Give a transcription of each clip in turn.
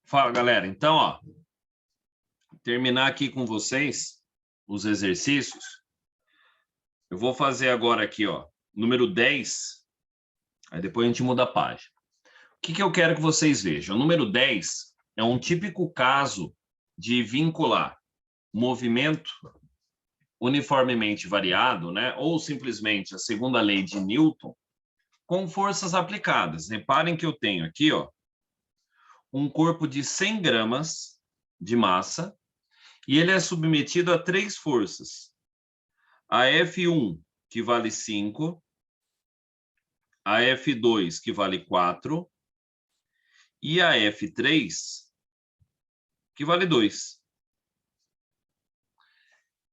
Fala, galera. Então, ó, terminar aqui com vocês os exercícios. Eu vou fazer agora aqui, ó, número 10. Aí depois a gente muda a página. O que eu quero que vocês vejam? O número 10 é um típico caso de vincular movimento uniformemente variado, né, ou simplesmente a segunda lei de Newton, com forças aplicadas. Reparem que eu tenho aqui, ó, um corpo de 100 gramas de massa, e ele é submetido a 3 forças. A F1, que vale 5, a F2, que vale 4, e a F3, que vale 2.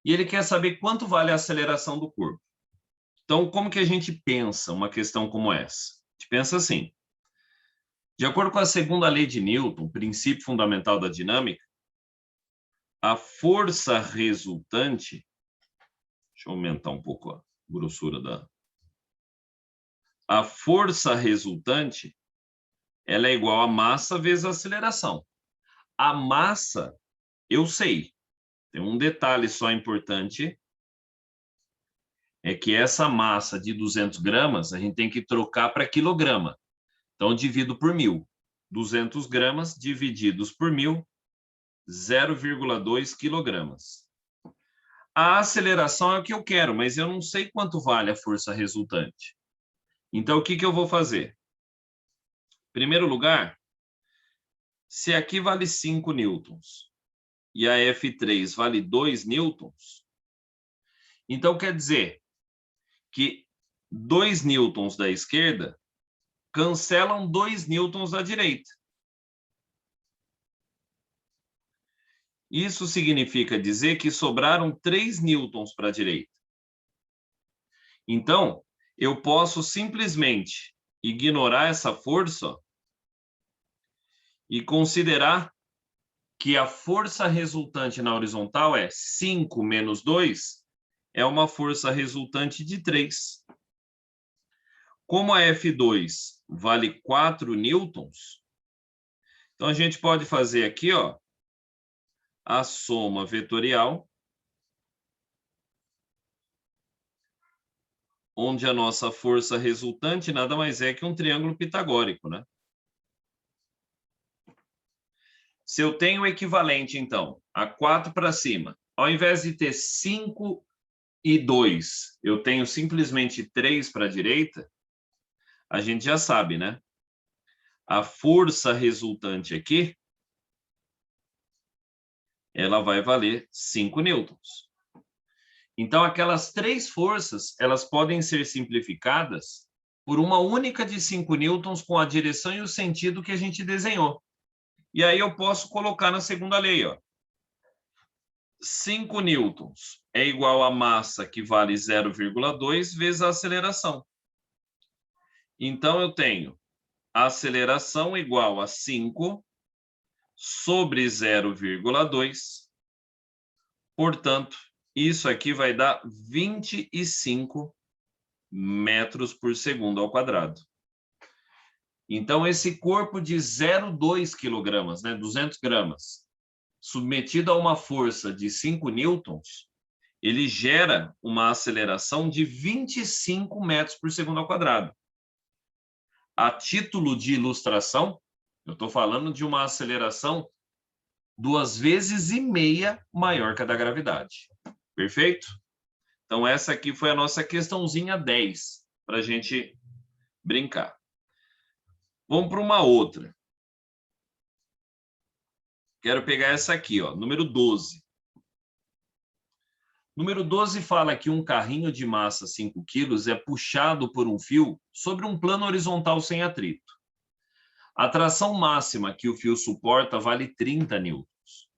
E ele quer saber quanto vale a aceleração do corpo. Então, como que a gente pensa uma questão como essa? A gente pensa assim: de acordo com a segunda lei de Newton, princípio fundamental da dinâmica, a força resultante... Deixa eu aumentar um pouco a grossura da... A força resultante, ela é igual a massa vezes a aceleração. A massa, eu sei. Tem um detalhe só importante, é que essa massa de 200 gramas, a gente tem que trocar para quilograma. Então, divido por 1.000. 200 gramas divididos por 1.000, 0,2 quilogramas. A aceleração é o que eu quero, mas eu não sei quanto vale a força resultante. Então, o que eu vou fazer? Em primeiro lugar, se aqui vale 5 newtons e a F3 vale 2 newtons, então quer dizer que 2 newtons da esquerda cancelam 2 newtons da direita. Isso significa dizer que sobraram 3 newtons para a direita. Então, eu posso simplesmente ignorar essa força e considerar que a força resultante na horizontal é 5 menos 2, é uma força resultante de 3. Como a F2 vale 4 newtons, então a gente pode fazer aqui, ó, a soma vetorial, onde a nossa força resultante nada mais é que um triângulo pitagórico, né? Se eu tenho o equivalente, então, a 4 para cima, ao invés de ter 5 e 2, eu tenho simplesmente 3 para a direita, a gente já sabe, né? A força resultante aqui, ela vai valer 5 newtons. Então, aquelas 3 forças, elas podem ser simplificadas por uma única de 5 newtons com a direção e o sentido que a gente desenhou. E aí eu posso colocar na segunda lei, ó. 5 newtons é igual a massa, que vale 0,2, vezes a aceleração. Então, eu tenho a aceleração igual a 5 sobre 0,2. Portanto, isso aqui vai dar 25 metros por segundo ao quadrado. Então, esse corpo de 0,2 quilogramas, né, 200 gramas, submetido a uma força de 5 newtons, ele gera uma aceleração de 25 metros por segundo ao quadrado. A título de ilustração, eu estou falando de uma aceleração 2,5 vezes maior que a da gravidade. Perfeito? Então, essa aqui foi a nossa questãozinha 10, para a gente brincar. Vamos para uma outra. Quero pegar essa aqui, ó, número 12. Número 12 fala que um carrinho de massa 5 quilos é puxado por um fio sobre um plano horizontal sem atrito. A tração máxima que o fio suporta vale 30 newtons.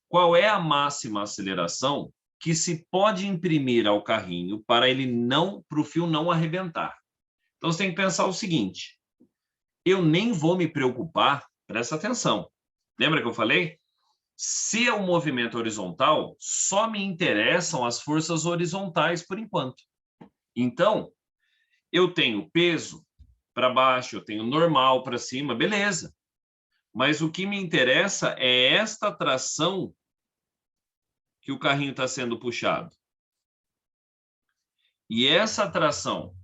Qual é a máxima aceleração que se pode imprimir ao carrinho para o fio não arrebentar? Então, você tem que pensar o seguinte: eu nem vou me preocupar, presta atenção. Lembra que eu falei? Se é um movimento horizontal, só me interessam as forças horizontais por enquanto. Então, eu tenho peso para baixo, eu tenho normal para cima, beleza. Mas o que me interessa é esta tração que o carrinho está sendo puxado. E essa tração,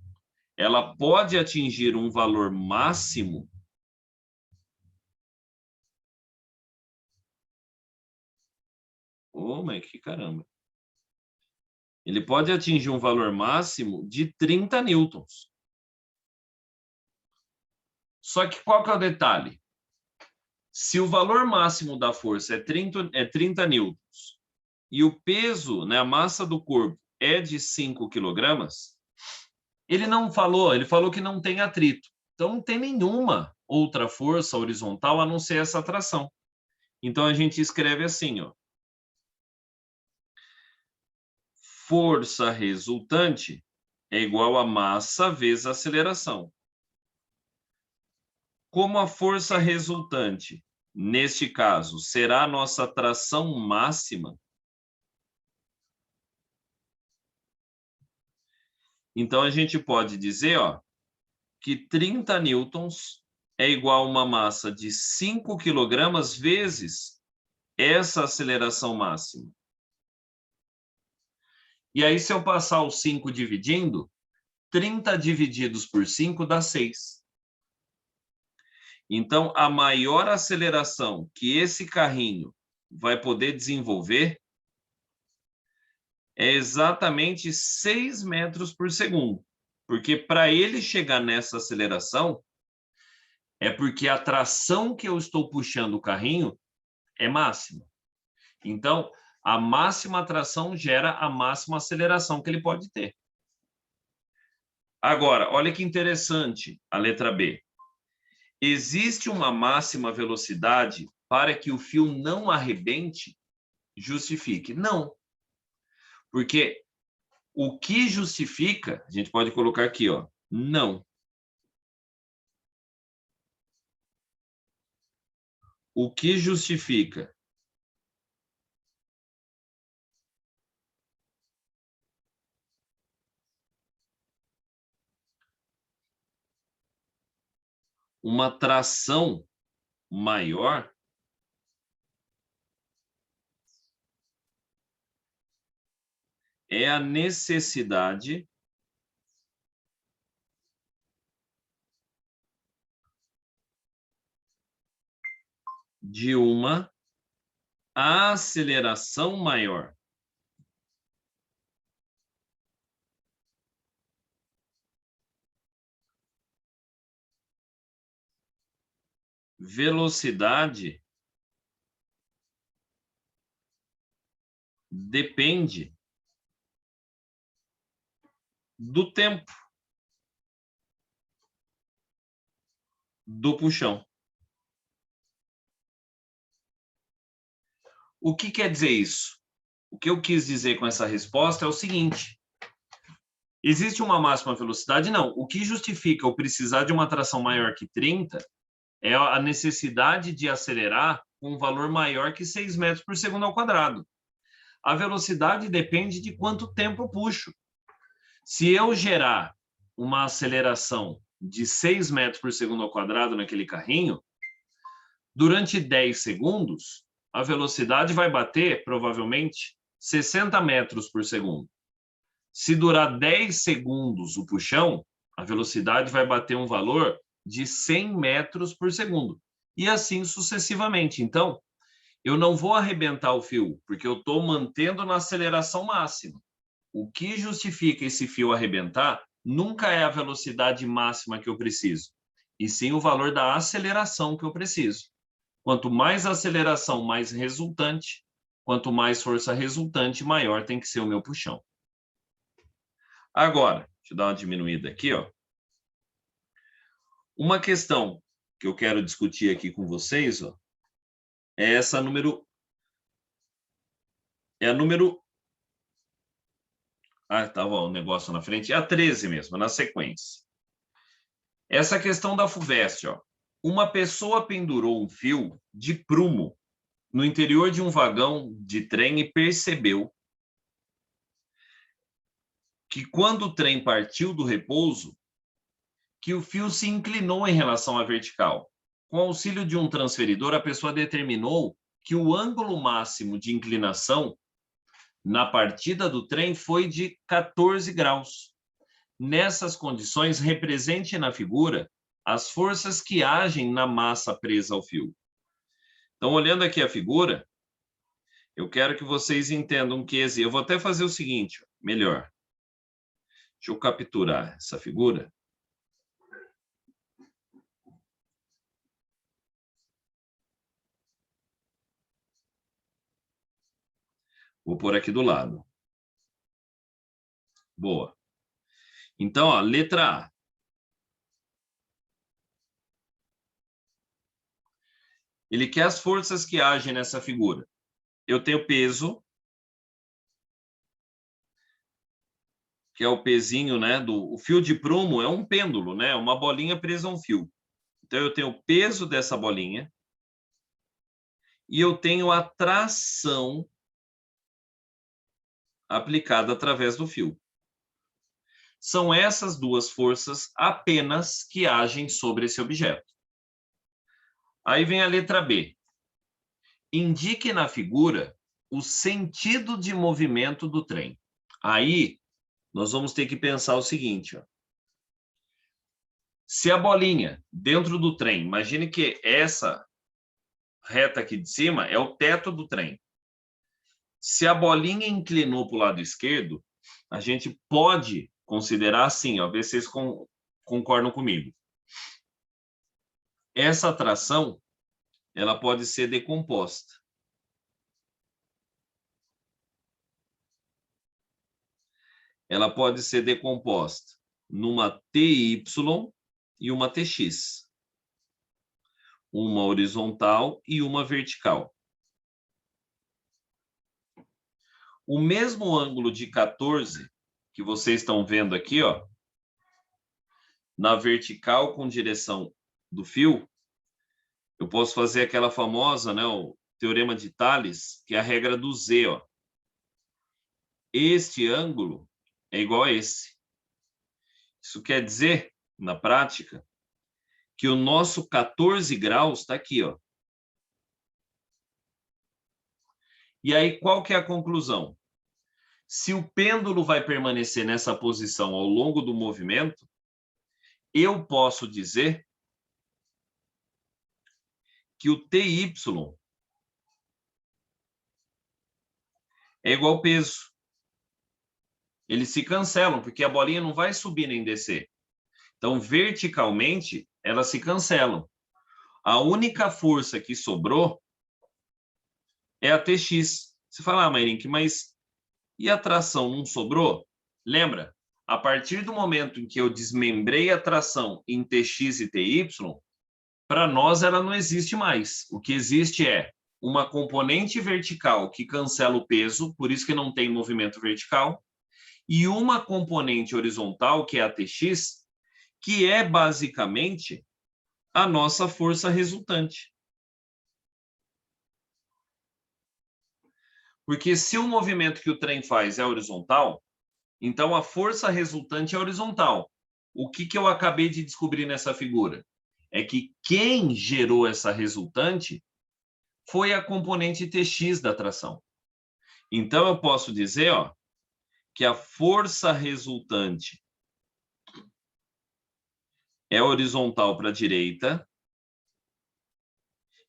ela pode atingir um valor máximo mas que caramba. Ele pode atingir um valor máximo de 30 newtons. Só que qual que é o detalhe? Se o valor máximo da força é 30 newtons e o peso, né, a massa do corpo é de 5 quilogramas, ele não falou, ele falou que não tem atrito. Então não tem nenhuma outra força horizontal a não ser essa tração. Então a gente escreve assim, ó. Força resultante é igual a massa vezes a aceleração. Como a força resultante, neste caso, será a nossa tração máxima, então a gente pode dizer, ó, que 30 newtons é igual a uma massa de 5 quilogramas vezes essa aceleração máxima. E aí, se eu passar o 5 dividindo, 30 divididos por 5 dá 6. Então, a maior aceleração que esse carrinho vai poder desenvolver é exatamente 6 metros por segundo. Porque para ele chegar nessa aceleração, é porque a tração que eu estou puxando o carrinho é máxima. Então, a máxima tração gera a máxima aceleração que ele pode ter. Agora, olha que interessante a letra B. Existe uma máxima velocidade para que o fio não arrebente? Justifique. Não. Porque o que justifica, a gente pode colocar aqui, ó, não. O que justifica? Uma tração maior é a necessidade de uma aceleração maior. Velocidade depende do tempo do puxão. O que quer dizer isso? O que eu quis dizer com essa resposta é o seguinte: existe uma máxima velocidade? Não. O que justifica eu precisar de uma tração maior que 30 é a necessidade de acelerar com um valor maior que 6 metros por segundo ao quadrado. A velocidade depende de quanto tempo eu puxo. Se eu gerar uma aceleração de 6 metros por segundo ao quadrado naquele carrinho, durante 10 segundos, a velocidade vai bater, provavelmente, 60 metros por segundo. Se durar 10 segundos o puxão, a velocidade vai bater um valor de 100 metros por segundo. E assim sucessivamente. Então, eu não vou arrebentar o fio, porque eu estou mantendo na aceleração máxima. O que justifica esse fio arrebentar nunca é a velocidade máxima que eu preciso, e sim o valor da aceleração que eu preciso. Quanto mais aceleração, mais resultante. Quanto mais força resultante, maior tem que ser o meu puxão. Agora, deixa eu dar uma diminuída aqui, ó. Uma questão que eu quero discutir aqui com vocês, ó, é essa número... É a número... Ah, tava o negócio na frente. É a 13 mesmo, na sequência. Essa questão da FUVEST, ó. Uma pessoa pendurou um fio de prumo no interior de um vagão de trem e percebeu que quando o trem partiu do repouso, que o fio se inclinou em relação à vertical. Com auxílio de um transferidor, a pessoa determinou que o ângulo máximo de inclinação na partida do trem foi de 14 graus. Nessas condições, represente na figura as forças que agem na massa presa ao fio. Então, olhando aqui a figura, eu quero que vocês entendam que eu vou até fazer o seguinte, melhor. Deixa eu capturar essa figura. Vou pôr aqui do lado. Boa. Então, ó, letra A. Ele quer as forças que agem nessa figura. Eu tenho peso, que é o pezinho, né? O fio de prumo é um pêndulo, né? Uma bolinha presa a um fio. Então, eu tenho o peso dessa bolinha e eu tenho a tração aplicada através do fio. São essas duas forças apenas que agem sobre esse objeto. Aí vem a letra B. Indique na figura o sentido de movimento do trem. Aí, nós vamos ter que pensar o seguinte, ó. Se a bolinha dentro do trem, imagine que essa reta aqui de cima é o teto do trem. Se a bolinha inclinou para o lado esquerdo, a gente pode considerar assim, ó, ver se vocês concordam comigo. Essa tração, ela pode ser decomposta. Ela pode ser decomposta numa TY e uma TX. Uma horizontal e uma vertical. O mesmo ângulo de 14 que vocês estão vendo aqui, ó, na vertical com direção do fio, eu posso fazer aquela famosa, né, o teorema de Tales, que é a regra do Z, ó. Este ângulo é igual a esse. Isso quer dizer, na prática, que o nosso 14 graus está aqui, ó. E aí, qual que é a conclusão? Se o pêndulo vai permanecer nessa posição ao longo do movimento, eu posso dizer que o TY é igual ao peso. Eles se cancelam, porque a bolinha não vai subir nem descer. Então, verticalmente, elas se cancelam. A única força que sobrou é a TX. Você fala, Mairink, mas e a tração não sobrou? Lembra? A partir do momento em que eu desmembrei a tração em TX e TY, para nós ela não existe mais. O que existe é uma componente vertical que cancela o peso, por isso que não tem movimento vertical, e uma componente horizontal, que é a TX, que é basicamente a nossa força resultante. Porque se o movimento que o trem faz é horizontal, então a força resultante é horizontal. O que eu acabei de descobrir nessa figura? É que quem gerou essa resultante foi a componente TX da tração. Então eu posso dizer, ó, que a força resultante é horizontal para a direita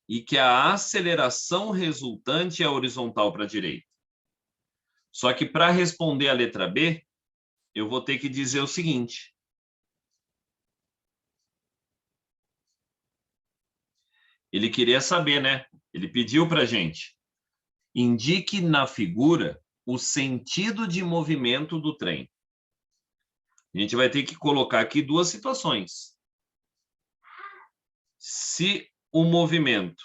e que a aceleração resultante é horizontal para a direita. Só que para responder a letra B, eu vou ter que dizer o seguinte. Ele queria saber, né? Ele pediu para a gente. Indique na figura o sentido de movimento do trem. A gente vai ter que colocar aqui duas situações. Se o movimento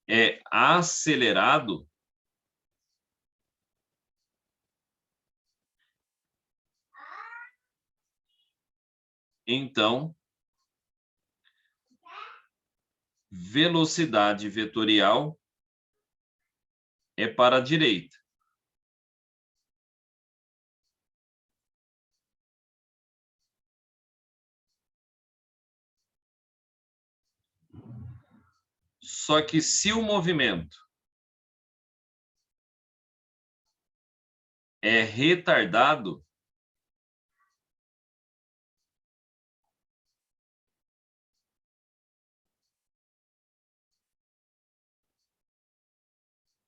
é acelerado, então velocidade vetorial é para a direita. Só que se o movimento é retardado,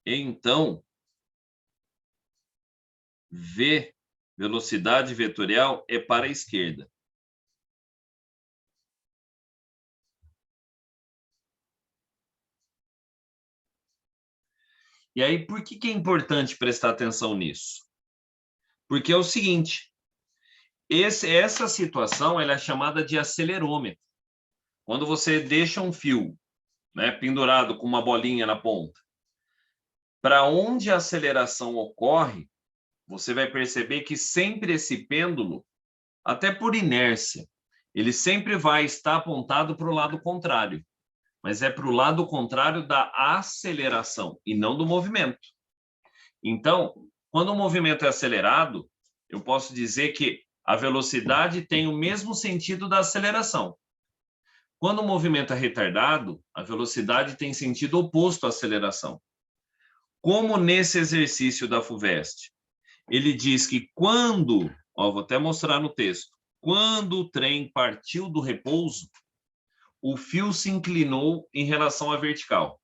então V, velocidade vetorial, é para a esquerda. E aí, por que é importante prestar atenção nisso? Porque é o seguinte, essa situação ela é chamada de acelerômetro. Quando você deixa um fio, né, pendurado com uma bolinha na ponta, para onde a aceleração ocorre, você vai perceber que sempre esse pêndulo, até por inércia, ele sempre vai estar apontado para o lado contrário, mas é para o lado contrário da aceleração e não do movimento. Então, quando o movimento é acelerado, eu posso dizer que a velocidade tem o mesmo sentido da aceleração. Quando o movimento é retardado, a velocidade tem sentido oposto à aceleração. Como nesse exercício da FUVEST, ele diz que quando, vou até mostrar no texto, quando o trem partiu do repouso, o fio se inclinou em relação à vertical.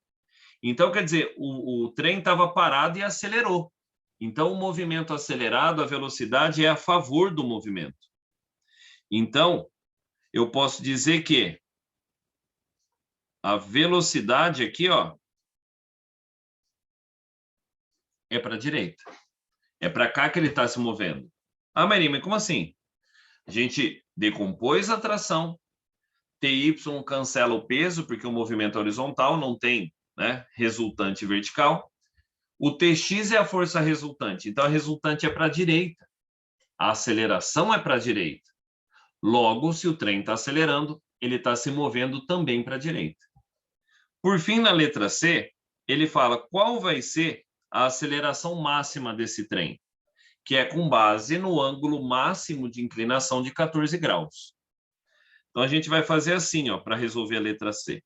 Então, quer dizer, o trem estava parado e acelerou. Então, o movimento acelerado, a velocidade é a favor do movimento. Então, eu posso dizer que a velocidade aqui, é para a direita. É para cá que ele está se movendo. Ah, Maria, mas como assim? A gente decompôs a tração, TY cancela o peso, porque o movimento é horizontal, não tem, né, resultante vertical. O TX é a força resultante, então a resultante é para a direita. A aceleração é para a direita. Logo, se o trem está acelerando, ele está se movendo também para a direita. Por fim, na letra C, ele fala qual vai ser a aceleração máxima desse trem, que é com base no ângulo máximo de inclinação de 14 graus. Então, a gente vai fazer assim, para resolver a letra C.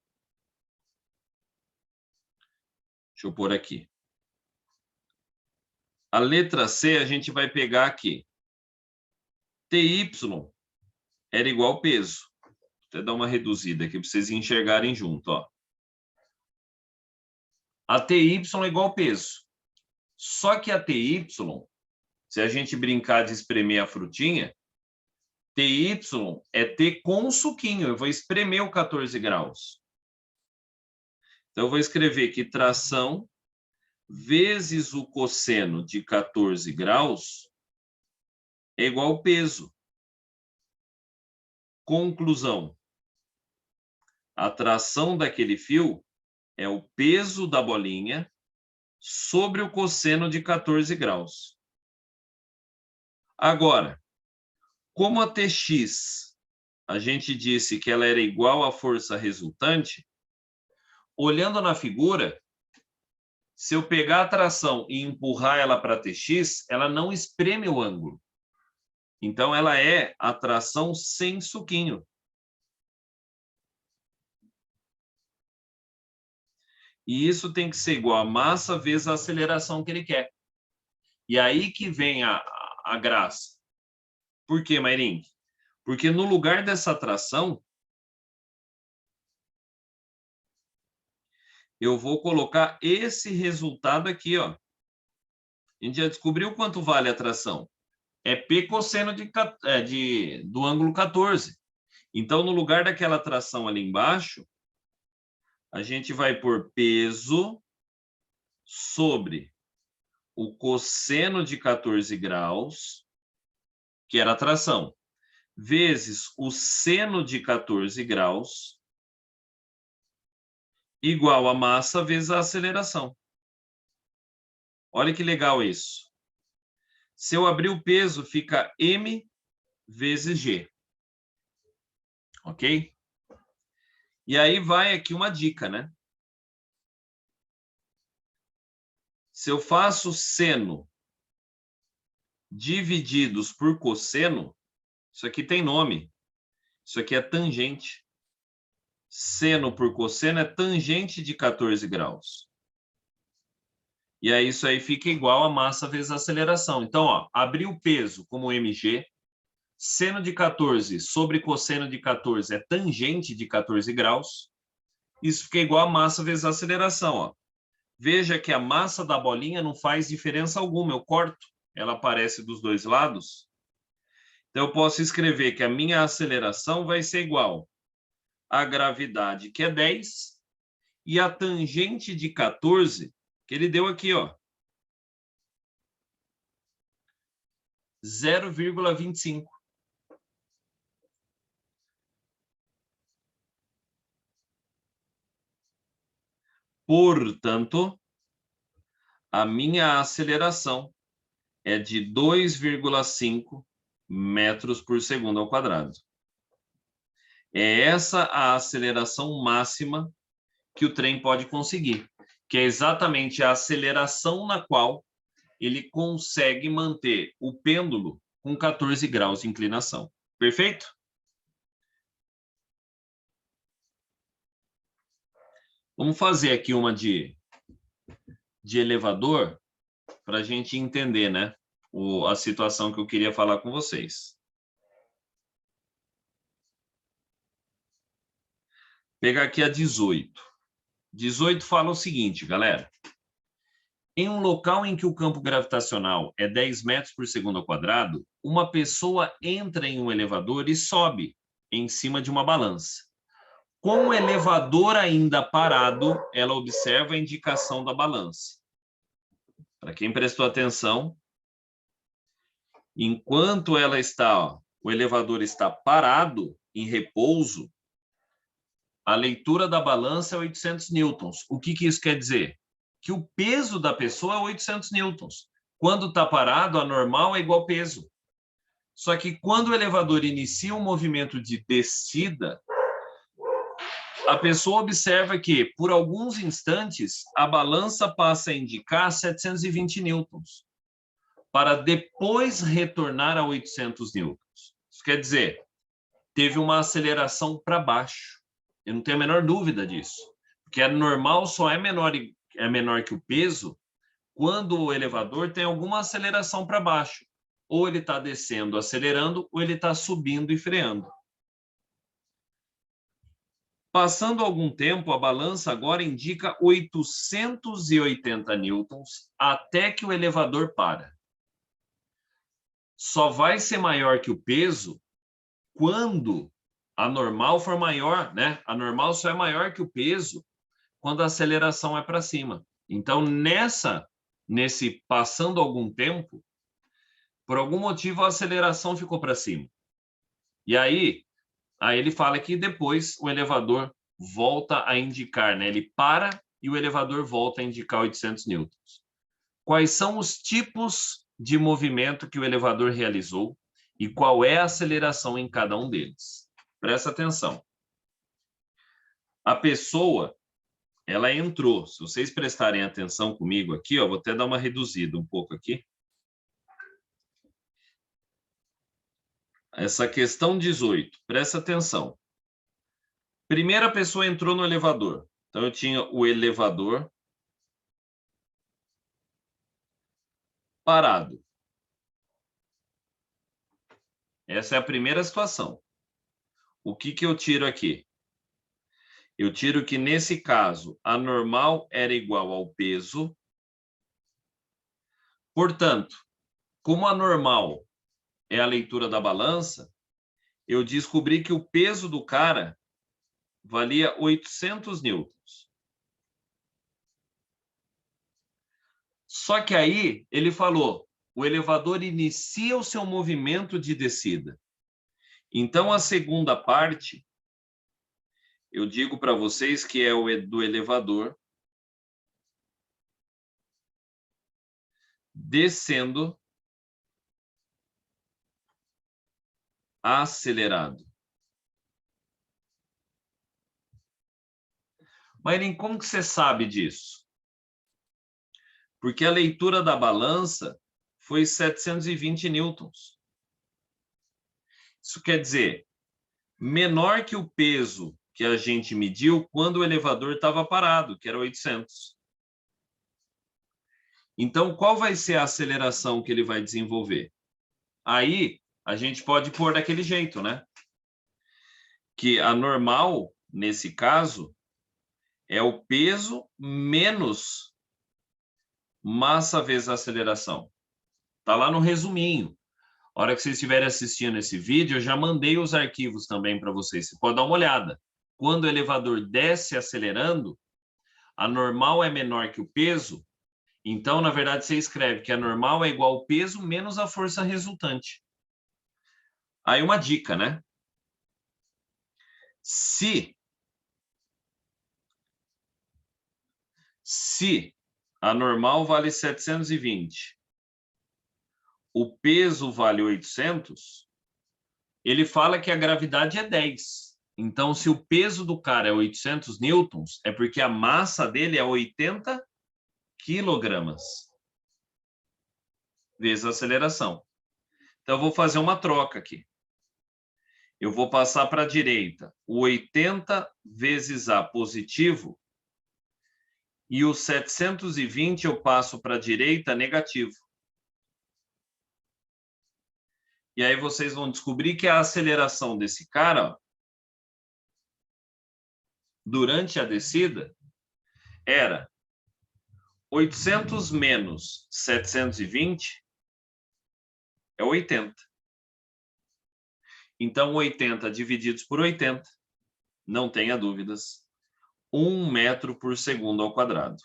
Deixa eu pôr aqui. A letra C, a gente vai pegar aqui. TY era igual peso. Vou até dar uma reduzida aqui para vocês enxergarem junto. A TY é igual peso. Só que a TY, se a gente brincar de espremer a frutinha, TY é T com suquinho. Eu vou espremer o 14 graus. Então, eu vou escrever que tração vezes o cosseno de 14 graus é igual ao peso. Conclusão. A tração daquele fio é o peso da bolinha sobre o cosseno de 14 graus. Agora, como a TX, a gente disse que ela era igual à força resultante, olhando na figura, se eu pegar a tração e empurrar ela para TX, ela não espreme o ângulo. Então, ela é a tração sem suquinho. E isso tem que ser igual a massa vezes a aceleração que ele quer. E aí que vem a graça. Por quê, Mairim? Porque no lugar dessa tração, eu vou colocar esse resultado aqui, A gente já descobriu quanto vale a tração. É P cosseno do ângulo 14. Então, no lugar daquela tração ali embaixo, a gente vai pôr peso sobre o cosseno de 14 graus, que era a tração, vezes o seno de 14 graus, igual a massa vezes a aceleração. Olha que legal isso. Se eu abrir o peso, fica M vezes G. Ok? E aí vai aqui uma dica, né? Se eu faço seno divididos por cosseno, isso aqui tem nome. Isso aqui é tangente. Seno por cosseno é tangente de 14 graus. E aí isso aí fica igual a massa vezes a aceleração. Então, ó, abri o peso como mg, seno de 14 sobre cosseno de 14 é tangente de 14 graus. Isso fica igual a massa vezes a aceleração, ó. Veja que a massa da bolinha não faz diferença alguma, eu corto, ela aparece dos dois lados. Então, eu posso escrever que a minha aceleração vai ser igual à gravidade, que é 10, e a tangente de 14, que ele deu aqui, ó, 0,25. Portanto, a minha aceleração é de 2,5 metros por segundo ao quadrado. É essa a aceleração máxima que o trem pode conseguir, que é exatamente a aceleração na qual ele consegue manter o pêndulo com 14 graus de inclinação. Perfeito? Vamos fazer aqui uma de elevador para a gente entender, né, a situação que eu queria falar com vocês. Pegar aqui a 18. 18 fala o seguinte, galera. Em um local em que o campo gravitacional é 10 metros por segundo ao quadrado, uma pessoa entra em um elevador e sobe em cima de uma balança. Com o elevador ainda parado, ela observa a indicação da balança. Para quem prestou atenção, enquanto ela está, o elevador está parado, em repouso, a leitura da balança é 800 newtons. O que isso quer dizer? Que o peso da pessoa é 800 newtons. Quando está parado, a normal é igual peso. Só que quando o elevador inicia um movimento de descida, a pessoa observa que, por alguns instantes, a balança passa a indicar 720 newtons, para depois retornar a 800 newtons. Isso quer dizer, teve uma aceleração para baixo. Eu não tenho a menor dúvida disso. Porque a normal só é menor que o peso quando o elevador tem alguma aceleração para baixo. Ou ele está descendo, acelerando, ou ele está subindo e freando. Passando algum tempo, a balança agora indica 880 newtons até que o elevador para. Só vai ser maior que o peso quando a normal for maior, né? A normal só é maior que o peso quando a aceleração é para cima. Então, nesse passando algum tempo, por algum motivo a aceleração ficou para cima. E aí ele fala que depois o elevador volta a indicar, né? Ele para e o elevador volta a indicar 800 newtons. Quais são os tipos de movimento que o elevador realizou e qual é a aceleração em cada um deles? Presta atenção. A pessoa, ela entrou. Se vocês prestarem atenção comigo aqui, ó, vou até dar uma reduzida um pouco aqui. Essa questão 18, presta atenção. Primeira pessoa entrou no elevador. Então, eu tinha o elevador parado. Essa é a primeira situação. O que eu tiro aqui? Eu tiro que, nesse caso, a normal era igual ao peso. Portanto, como a normal é a leitura da balança, eu descobri que o peso do cara valia 800 newtons. Só que aí ele falou, o elevador inicia o seu movimento de descida. Então, a segunda parte, eu digo para vocês que é o do elevador descendo acelerado. Mas como que você sabe disso? Porque a leitura da balança foi 720 newtons. Isso quer dizer, menor que o peso que a gente mediu quando o elevador estava parado, que era 800. Então, qual vai ser a aceleração que ele vai desenvolver? Aí, a gente pode pôr daquele jeito, né? Que a normal, nesse caso, é o peso menos massa vezes a aceleração. Está lá no resuminho. A hora que vocês estiverem assistindo esse vídeo, eu já mandei os arquivos também para vocês. Você pode dar uma olhada. Quando o elevador desce acelerando, a normal é menor que o peso. Então, na verdade, você escreve que a normal é igual ao peso menos a força resultante. Aí uma dica, né? Se a normal vale 720, o peso vale 800, ele fala que a gravidade é 10. Então, se o peso do cara é 800 newtons, é porque a massa dele é 80 quilogramas vezes a aceleração. Então, eu vou fazer uma troca aqui. Eu vou passar para a direita o 80 vezes A positivo e o 720 eu passo para a direita negativo. E aí vocês vão descobrir que a aceleração desse cara, ó, durante a descida, era 800 menos 720 é 80. Então, 80 divididos por 80, não tenha dúvidas, 1 metro por segundo ao quadrado.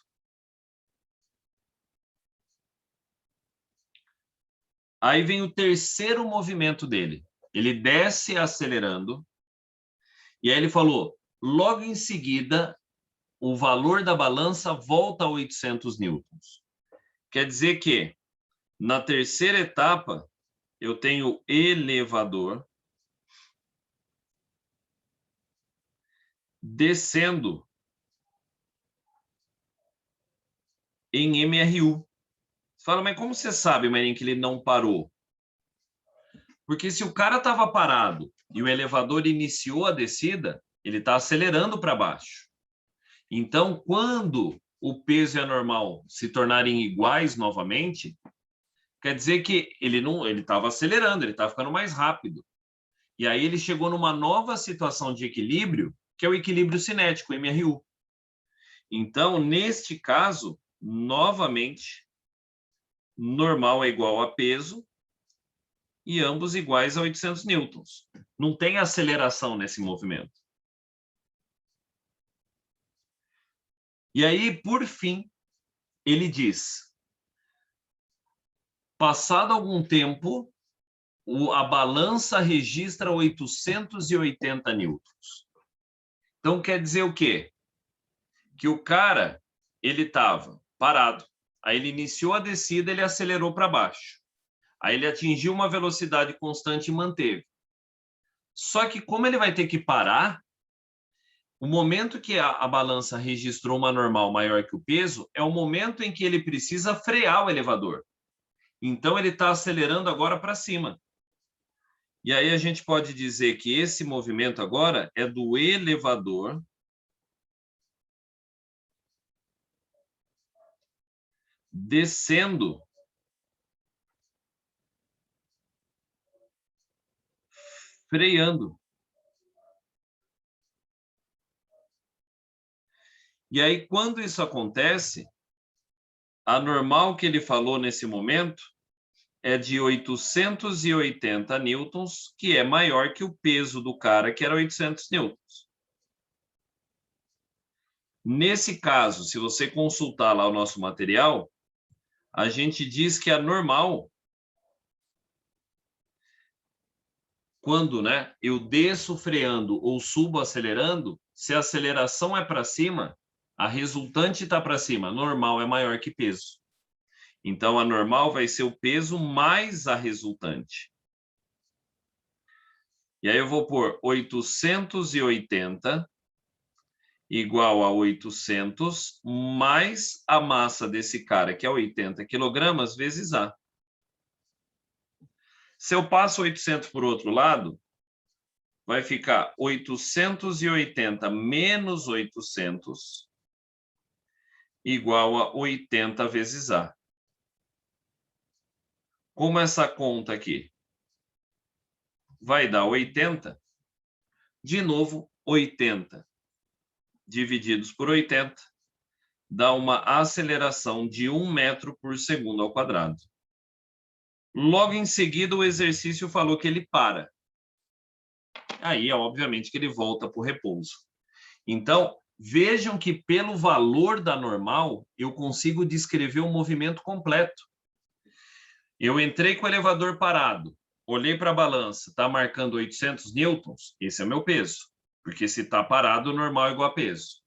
Aí vem o terceiro movimento dele. Ele desce acelerando, e aí ele falou, logo em seguida, o valor da balança volta a 800 newtons. Quer dizer que, na terceira etapa, eu tenho o elevador descendo em MRU. Você fala, mas como você sabe, Marinho, que ele não parou? Porque se o cara estava parado e o elevador iniciou a descida, ele está acelerando para baixo. Então, quando o peso e a normal se tornarem iguais novamente, quer dizer que ele estava acelerando, ele estava ficando mais rápido. E aí ele chegou numa nova situação de equilíbrio, que é o equilíbrio cinético, MRU. Então, neste caso, novamente, normal é igual a peso e ambos iguais a 800 newtons. Não tem aceleração nesse movimento. E aí, por fim, ele diz, passado algum tempo, a balança registra 880 newtons. Então, quer dizer o quê? Que o cara, ele estava parado, aí ele iniciou a descida, ele acelerou para baixo. Aí ele atingiu uma velocidade constante e manteve. Só que como ele vai ter que parar, o momento que a balança registrou uma normal maior que o peso é o momento em que ele precisa frear o elevador. Então, ele está acelerando agora para cima. E aí a gente pode dizer que esse movimento agora é do elevador descendo freando. E aí, quando isso acontece, a normal que ele falou nesse momento é de 880 newtons, que é maior que o peso do cara, que era 800 newtons. Nesse caso, se você consultar lá o nosso material, a gente diz que a normal, quando, né, eu desço freando ou subo acelerando, se a aceleração é para cima, a resultante está para cima, normal é maior que peso. Então, a normal vai ser o peso mais a resultante. E aí eu vou pôr 880 igual a 800 mais a massa desse cara, que é 80 quilogramas, vezes A. Se eu passo 800 para o outro lado, vai ficar 880 menos 800 igual a 80 vezes A. Como essa conta aqui vai dar 80, de novo, 80 divididos por 80 dá uma aceleração de 1 metro por segundo ao quadrado. Logo em seguida, o exercício falou que ele para. Aí, obviamente, que ele volta para o repouso. Então, vejam que pelo valor da normal, eu consigo descrever o movimento completo. Eu entrei com o elevador parado, olhei para a balança, está marcando 800 newtons, esse é meu peso, porque se está parado, o normal é igual a peso.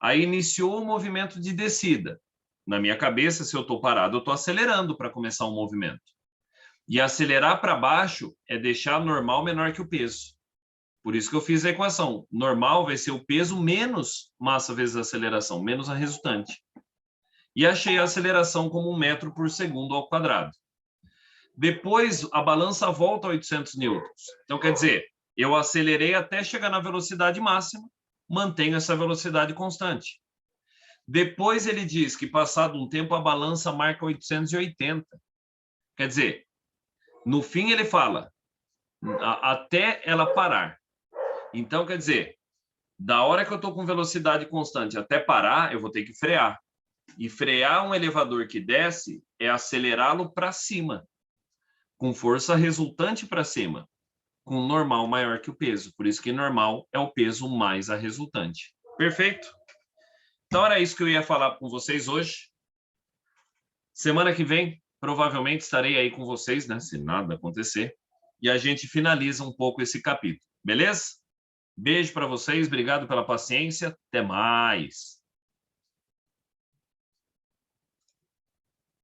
Aí iniciou o movimento de descida. Na minha cabeça, se eu estou parado, eu estou acelerando para começar um movimento. E acelerar para baixo é deixar normal menor que o peso. Por isso que eu fiz a equação. Normal vai ser o peso menos massa vezes a aceleração, menos a resultante. E achei a aceleração como 1 metro por segundo ao quadrado. Depois, a balança volta a 800 newtons. Então, quer dizer, eu acelerei até chegar na velocidade máxima, mantenho essa velocidade constante. Depois, ele diz que, passado um tempo, a balança marca 880. Quer dizer, no fim, ele fala até ela parar. Então, quer dizer, da hora que eu estou com velocidade constante até parar, eu vou ter que frear. E frear um elevador que desce é acelerá-lo para cima, com força resultante para cima, com normal maior que o peso. Por isso que normal é o peso mais a resultante. Perfeito? Então, era isso que eu ia falar com vocês hoje. Semana que vem, provavelmente estarei aí com vocês, né? Se nada acontecer. E a gente finaliza um pouco esse capítulo. Beleza? Beijo para vocês, obrigado pela paciência. Até mais.